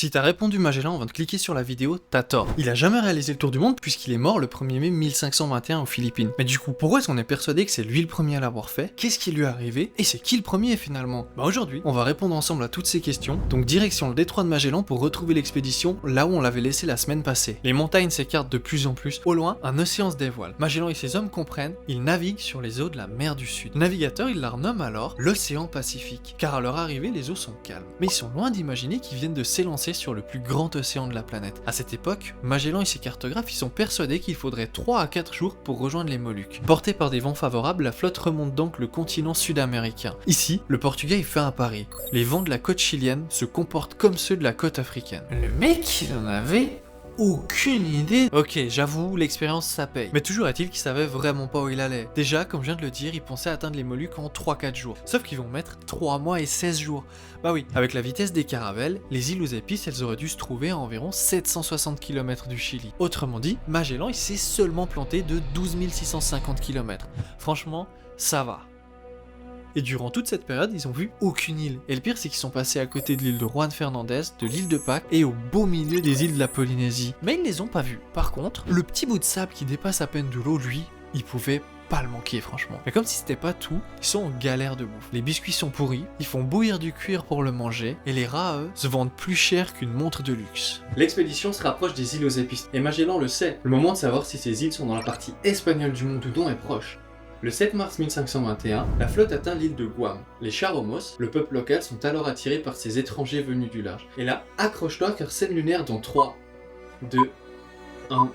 Si t'as répondu Magellan avant de cliquer sur la vidéo, t'as tort. Il a jamais réalisé le tour du monde puisqu'il est mort le 1er mai 1521 aux Philippines. Mais du coup, pourquoi est-ce qu'on est persuadé que c'est lui le premier à l'avoir fait? Qu'est-ce qui lui est arrivé? Et c'est qui le premier finalement? Bah aujourd'hui, on va répondre ensemble à toutes ces questions. Donc direction le détroit de Magellan pour retrouver l'expédition là où on l'avait laissé la semaine passée. Les montagnes s'écartent de plus en plus. Au loin, un océan se dévoile. Magellan et ses hommes comprennent, ils naviguent sur les eaux de la mer du Sud. Le navigateur, il la renomme alors l'océan Pacifique. Car à leur arrivée, les eaux sont calmes. Mais ils sont loin d'imaginer qu'ils viennent de s'élancer sur le plus grand océan de la planète. À cette époque, Magellan et ses cartographes ils sont persuadés qu'il faudrait 3 à 4 jours pour rejoindre les Moluques. Portée par des vents favorables, la flotte remonte donc le continent sud-américain. Ici, le Portugais il fait un pari. Les vents de la côte chilienne se comportent comme ceux de la côte africaine. Le mec, il en avait aucune idée. Ok, j'avoue, l'expérience ça paye. Mais toujours est-il qu'il savait vraiment pas où il allait. Déjà, comme je viens de le dire, il pensait atteindre les Moluques en 3-4 jours. Sauf qu'ils vont mettre 3 mois et 16 jours. Bah oui, avec la vitesse des caravelles, les îles aux épices, elles auraient dû se trouver à environ 760 km du Chili. Autrement dit, Magellan, il s'est seulement planté de 12 650 km. Franchement, ça va. Et durant toute cette période, ils ont vu aucune île. Et le pire, c'est qu'ils sont passés à côté de l'île de Juan Fernandez, de l'île de Pâques et au beau milieu des îles de la Polynésie. Mais ils les ont pas vues. Par contre, le petit bout de sable qui dépasse à peine de l'eau, lui, il pouvait pas le manquer franchement. Mais comme si c'était pas tout, ils sont en galère de bouffe. Les biscuits sont pourris, ils font bouillir du cuir pour le manger, et les rats, eux, se vendent plus cher qu'une montre de luxe. L'expédition se rapproche des îles aux épices, et Magellan le sait. Le moment de savoir si ces îles sont dans la partie espagnole du monde ou non est proche. Le 7 mars 1521, la flotte atteint l'île de Guam. Les Charomos, le peuple local, sont alors attirés par ces étrangers venus du large. Et là, accroche-toi car scène lunaire dans 3, 2, 1...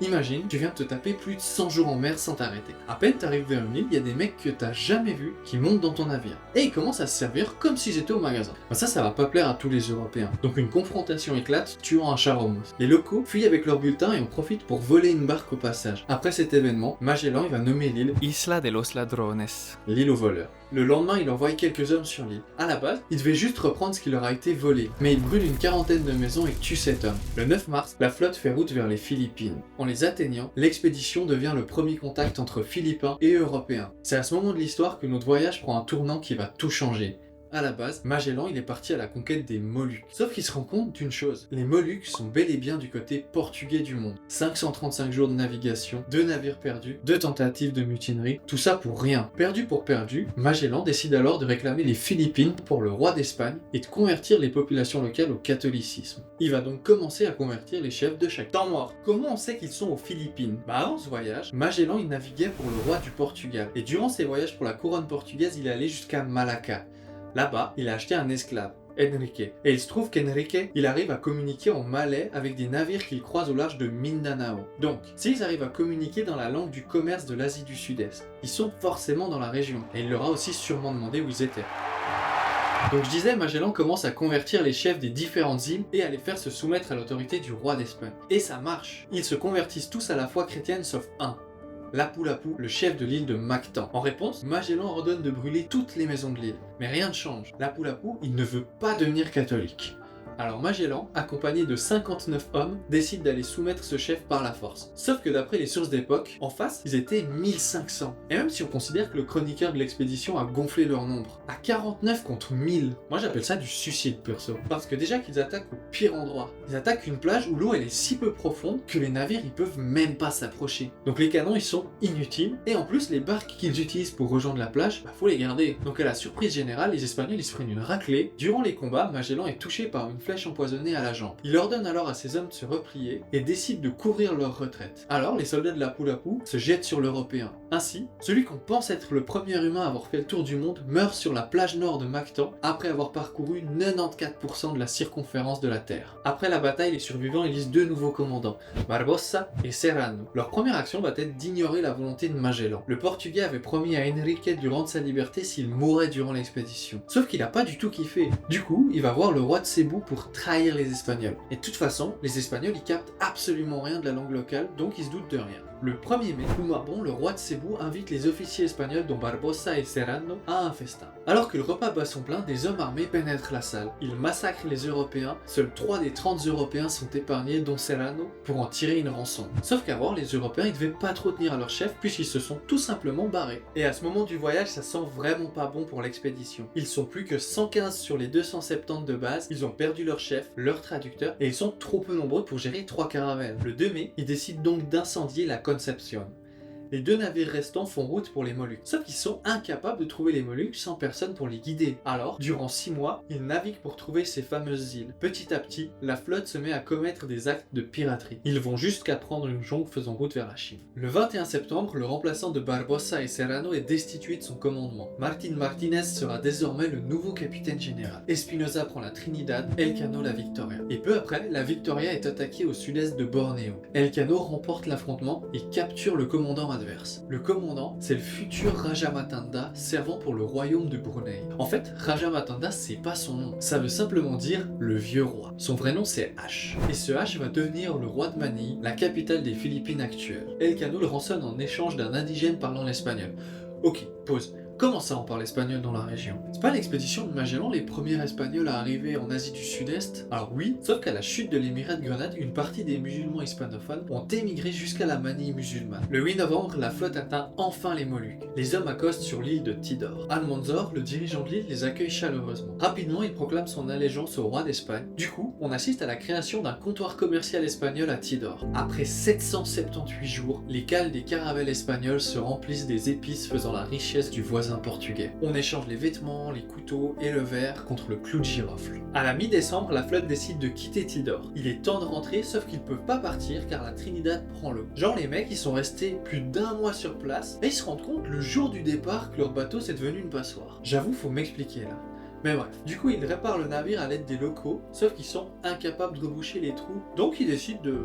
Imagine, tu viens de te taper plus de 100 jours en mer sans t'arrêter. À peine t'arrives vers une île, il y a des mecs que t'as jamais vus qui montent dans ton navire. Et ils commencent à se servir comme s'ils étaient au magasin. Ben ça va pas plaire à tous les Européens. Donc une confrontation éclate, tuant un Charomos. Les locaux fuient avec leurs bulletins et en profitent pour voler une barque au passage. Après cet événement, Magellan il va nommer l'île Isla de los Ladrones, l'île aux voleurs. Le lendemain, il envoie quelques hommes sur l'île. À la base, il devait juste reprendre ce qui leur a été volé, mais il brûle une quarantaine de maisons et tue 7 hommes. Le 9 mars, la flotte fait route vers les Philippines. En les atteignant, l'expédition devient le premier contact entre Philippins et Européens. C'est à ce moment de l'histoire que notre voyage prend un tournant qui va tout changer. À la base, Magellan il est parti à la conquête des Moluques. Sauf qu'il se rend compte d'une chose, les Moluques sont bel et bien du côté portugais du monde. 535 jours de navigation, 2 navires perdus, 2 tentatives de mutinerie, tout ça pour rien. Perdu pour perdu, Magellan décide alors de réclamer les Philippines pour le roi d'Espagne et de convertir les populations locales au catholicisme. Il va donc commencer à convertir les chefs de chaque temps mort. Comment on sait qu'ils sont aux Philippines? Bah avant ce voyage, Magellan il naviguait pour le roi du Portugal. Et durant ses voyages pour la couronne portugaise, il est allé jusqu'à Malacca. Là-bas, il a acheté un esclave, Enrique. Et il se trouve qu'Enrique, il arrive à communiquer en malais avec des navires qu'il croise au large de Mindanao. Donc, s'ils arrivent à communiquer dans la langue du commerce de l'Asie du Sud-Est, ils sont forcément dans la région. Et il leur a aussi sûrement demandé où ils étaient. Donc je disais, Magellan commence à convertir les chefs des différentes îles et à les faire se soumettre à l'autorité du roi d'Espagne. Et ça marche. Ils se convertissent tous à la foi chrétienne sauf un. Lapu-Lapu, le chef de l'île de Mactan. En réponse, Magellan ordonne de brûler toutes les maisons de l'île. Mais rien ne change. Lapu-Lapu, il ne veut pas devenir catholique. Alors Magellan, accompagné de 59 hommes, décide d'aller soumettre ce chef par la force. Sauf que d'après les sources d'époque, en face, ils étaient 1500. Et même si on considère que le chroniqueur de l'expédition a gonflé leur nombre, à 49 contre 1000, moi j'appelle ça du suicide perso. Parce que déjà qu'ils attaquent au pire endroit. Ils attaquent une plage où l'eau elle est si peu profonde que les navires ils peuvent même pas s'approcher. Donc les canons ils sont inutiles, et en plus les barques qu'ils utilisent pour rejoindre la plage, faut les garder. Donc à la surprise générale, les Espagnols ils se prennent une raclée. Durant les combats, Magellan est touché par une flèche empoisonnée à la jambe. Il ordonne alors à ses hommes de se replier et décide de couvrir leur retraite. Alors les soldats de Lapu-Lapu se jettent sur l'Européen. Ainsi, celui qu'on pense être le premier humain à avoir fait le tour du monde meurt sur la plage nord de Mactan après avoir parcouru 94% de la circonférence de la Terre. Après la bataille, les survivants élisent 2 nouveaux commandants, Barbossa et Serrano. Leur première action va être d'ignorer la volonté de Magellan. Le Portugais avait promis à Enrique de lui rendre sa liberté s'il mourait durant l'expédition. Sauf qu'il a pas du tout kiffé. Du coup, il va voir le roi de Cebu pour trahir les Espagnols. Et de toute façon, les Espagnols ils captent absolument rien de la langue locale, donc ils se doutent de rien. Le 1er mai, Humabon, le roi de Cebu, invite les officiers espagnols dont Barbosa et Serrano à un festin. Alors que le repas bat son plein, des hommes armés pénètrent la salle. Ils massacrent les Européens, seuls 3 des 30 Européens sont épargnés dont Serrano pour en tirer une rançon. Sauf qu'avant, les Européens ils devaient pas trop tenir à leur chef puisqu'ils se sont tout simplement barrés. Et à ce moment du voyage, ça sent vraiment pas bon pour l'expédition. Ils sont plus que 115 sur les 270 de base, ils ont perdu leur chef, leur traducteur et ils sont trop peu nombreux pour gérer 3 caravelles. Le 2 mai, ils décident donc d'incendier la Concepción. Les 2 navires restants font route pour les Moluques. Sauf qu'ils sont incapables de trouver les Moluques sans personne pour les guider. Alors, durant 6 mois, ils naviguent pour trouver ces fameuses îles. Petit à petit, la flotte se met à commettre des actes de piraterie. Ils vont jusqu'à prendre une jonque faisant route vers la Chine. Le 21 septembre, le remplaçant de Barbosa et Serrano est destitué de son commandement. Martín Martínez sera désormais le nouveau capitaine général. Espinosa prend la Trinidad, Elcano la Victoria. Et peu après, la Victoria est attaquée au sud-est de Bornéo. Elcano remporte l'affrontement et capture le commandant adverse. Le commandant, c'est le futur Raja Matanda servant pour le royaume de Brunei. En fait, Raja Matanda, c'est pas son nom. Ça veut simplement dire le vieux roi. Son vrai nom, c'est H. Et ce H va devenir le roi de Manille, la capitale des Philippines actuelles. Elcano le rançonne en échange d'un indigène parlant l'espagnol. Ok, pause. Comment ça on parle espagnol dans la région? C'est pas l'expédition de Magellan les premiers espagnols à arriver en Asie du Sud-Est? Alors oui, sauf qu'à la chute de l'émirat de Grenade, une partie des musulmans hispanophones ont émigré jusqu'à la Manille musulmane. Le 8 novembre, la flotte atteint enfin les Moluques. Les hommes accostent sur l'île de Tidor. Almanzor, le dirigeant de l'île, les accueille chaleureusement. Rapidement, il proclame son allégeance au roi d'Espagne. Du coup, on assiste à la création d'un comptoir commercial espagnol à Tidor. Après 778 jours, les cales des caravelles espagnoles se remplissent des épices faisant la richesse du voisin portugais. On échange les vêtements, les couteaux et le verre contre le clou de girofle. À la mi-décembre, la flotte décide de quitter Tidor. Il est temps de rentrer, sauf qu'ils peuvent pas partir car la Trinidad prend l'eau. Genre les mecs, ils sont restés plus d'1 mois sur place et ils se rendent compte le jour du départ que leur bateau c'est devenu une passoire. J'avoue, faut m'expliquer là. Mais bref, du coup ils réparent le navire à l'aide des locaux, sauf qu'ils sont incapables de reboucher les trous, donc ils décident de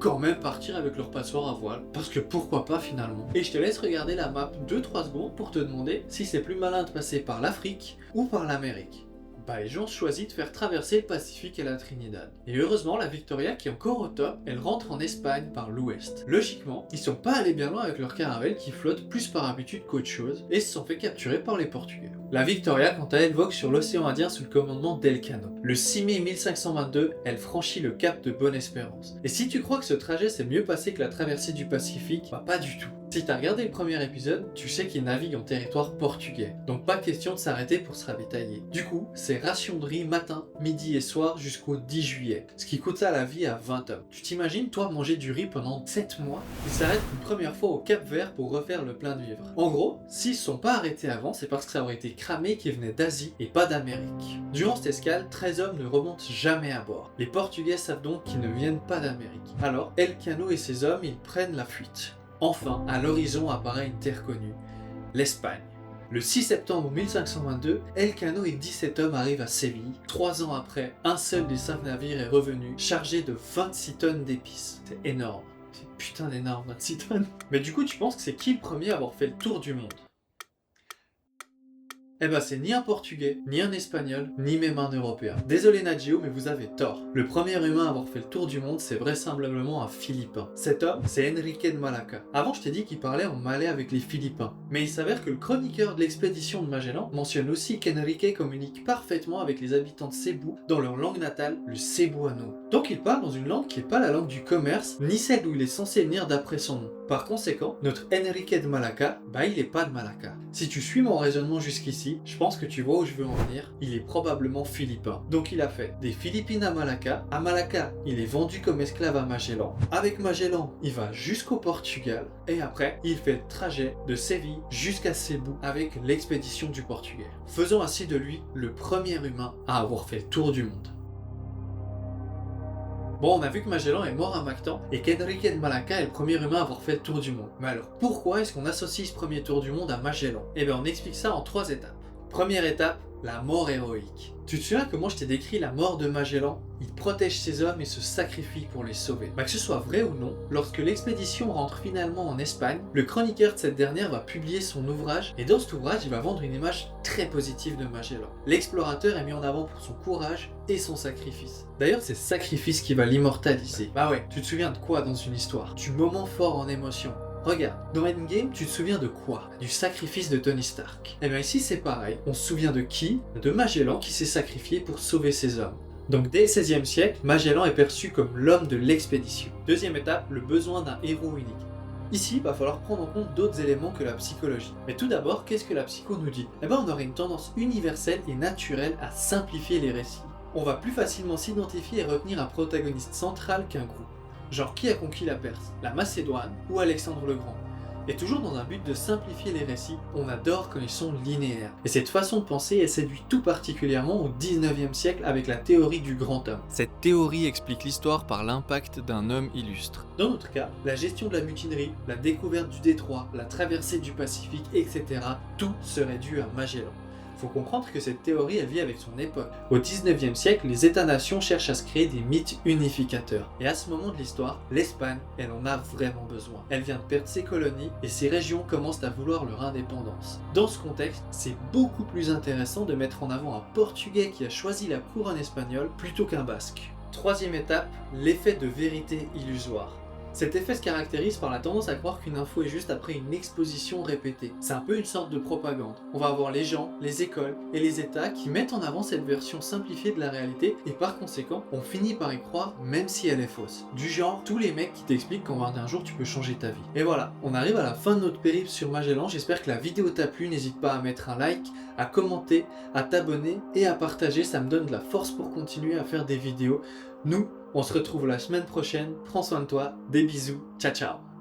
quand même partir avec leur passoire à voile, parce que pourquoi pas finalement. Et je te laisse regarder la map 2-3 secondes pour te demander si c'est plus malin de passer par l'Afrique ou par l'Amérique. Bah les gens choisissent de faire traverser le Pacifique et la Trinidad. Et heureusement la Victoria qui est encore au top, elle rentre en Espagne par l'ouest. Logiquement, ils sont pas allés bien loin avec leur caravelle qui flotte plus par habitude qu'autre chose et se sont fait capturer par les Portugais. La Victoria quant à elle vogue sur l'océan Indien sous le commandement d'Elcano. Le 6 mai 1522, elle franchit le cap de Bonne-Espérance. Et si tu crois que ce trajet s'est mieux passé que la traversée du Pacifique, bah pas du tout. Si t'as regardé le premier épisode, tu sais qu'il navigue en territoire portugais, donc pas question de s'arrêter pour se ravitailler. Du coup, c'est ration de riz matin, midi et soir jusqu'au 10 juillet, ce qui coûte ça la vie à 20 hommes. Tu t'imagines toi manger du riz pendant 7 mois? Ils s'arrêtent une première fois au Cap Vert pour refaire le plein de vivres. En gros, s'ils se sont pas arrêtés avant, c'est parce que ça aurait été cramé qui venait d'Asie et pas d'Amérique. Durant cette escale, 13 hommes ne remontent jamais à bord. Les Portugais savent donc qu'ils ne viennent pas d'Amérique. Alors, Elcano et ses hommes, ils prennent la fuite. Enfin, à l'horizon apparaît une terre connue, l'Espagne. Le 6 septembre 1522, Elcano et 17 hommes arrivent à Séville. 3 ans après, un seul des 5 navires est revenu, chargé de 26 tonnes d'épices. C'est énorme. C'est putain d'énorme, 26 tonnes. Mais du coup, tu penses que c'est qui le premier à avoir fait le tour du monde? Eh ben c'est ni un Portugais, ni un Espagnol, ni même un Européen. Désolé Nadjio, mais vous avez tort. Le premier humain à avoir fait le tour du monde, c'est vraisemblablement un Philippin. Cet homme, c'est Enrique de Malacca. Avant, je t'ai dit qu'il parlait en malais avec les Philippins. Mais il s'avère que le chroniqueur de l'expédition de Magellan mentionne aussi qu'Enrique communique parfaitement avec les habitants de Cebu dans leur langue natale, le cebuano. Donc il parle dans une langue qui n'est pas la langue du commerce, ni celle d'où il est censé venir d'après son nom. Par conséquent, notre Enrique de Malacca, bah il est pas de Malacca. Si tu suis mon raisonnement jusqu'ici, je pense que tu vois où je veux en venir, il est probablement philippin. Donc il a fait des Philippines à Malacca, il est vendu comme esclave à Magellan. Avec Magellan, il va jusqu'au Portugal, et après, il fait le trajet de Séville jusqu'à Cebu avec l'expédition du Portugais. Faisons ainsi de lui le premier humain à avoir fait le tour du monde. Bon, on a vu que Magellan est mort à Mactan et qu'Enrique de Malacca est le premier humain à avoir fait le tour du monde. Mais alors, pourquoi est-ce qu'on associe ce premier tour du monde à Magellan? Eh bien, on explique ça en 3 étapes. Première étape, la mort héroïque. Tu te souviens comment je t'ai décrit la mort de Magellan? Il protège ses hommes et se sacrifie pour les sauver. Que ce soit vrai ou non, lorsque l'expédition rentre finalement en Espagne, le chroniqueur de cette dernière va publier son ouvrage, et dans cet ouvrage, il va vendre une image très positive de Magellan. L'explorateur est mis en avant pour son courage et son sacrifice. D'ailleurs, c'est ce sacrifice qui va l'immortaliser. Ouais, tu te souviens de quoi dans une histoire? Du moment fort en émotion. Regarde, dans Endgame, tu te souviens de quoi? Du sacrifice de Tony Stark. Et bien ici c'est pareil, on se souvient de qui? De Magellan qui s'est sacrifié pour sauver ses hommes. Donc dès le XVIe siècle, Magellan est perçu comme l'homme de l'expédition. Deuxième étape, le besoin d'un héros unique. Ici, il va falloir prendre en compte d'autres éléments que la psychologie. Mais tout d'abord, qu'est-ce que la psycho nous dit? On aurait une tendance universelle et naturelle à simplifier les récits. On va plus facilement s'identifier et retenir un protagoniste central qu'un groupe. Genre qui a conquis la Perse, la Macédoine ou Alexandre le Grand. Et toujours dans un but de simplifier les récits, on adore quand ils sont linéaires. Et cette façon de penser est séduite tout particulièrement au 19e siècle avec la théorie du grand homme. Cette théorie explique l'histoire par l'impact d'un homme illustre. Dans notre cas, la gestion de la mutinerie, la découverte du détroit, la traversée du Pacifique, etc. tout serait dû à Magellan. Faut comprendre que cette théorie elle vit avec son époque. Au 19e siècle, les États-nations cherchent à se créer des mythes unificateurs. Et à ce moment de l'histoire, l'Espagne, elle en a vraiment besoin. Elle vient de perdre ses colonies et ses régions commencent à vouloir leur indépendance. Dans ce contexte, c'est beaucoup plus intéressant de mettre en avant un Portugais qui a choisi la couronne espagnole plutôt qu'un Basque. Troisième étape, l'effet de vérité illusoire. Cet effet se caractérise par la tendance à croire qu'une info est juste après une exposition répétée. C'est un peu une sorte de propagande. On va avoir les gens, les écoles et les États qui mettent en avant cette version simplifiée de la réalité et par conséquent, on finit par y croire même si elle est fausse. Du genre, tous les mecs qui t'expliquent qu'un jour tu peux changer ta vie. Et voilà, on arrive à la fin de notre périple sur Magellan. J'espère que la vidéo t'a plu. N'hésite pas à mettre un like, à commenter, à t'abonner et à partager. Ça me donne de la force pour continuer à faire des vidéos. Nous, on se retrouve la semaine prochaine. Prends soin de toi. Des bisous. Ciao, ciao.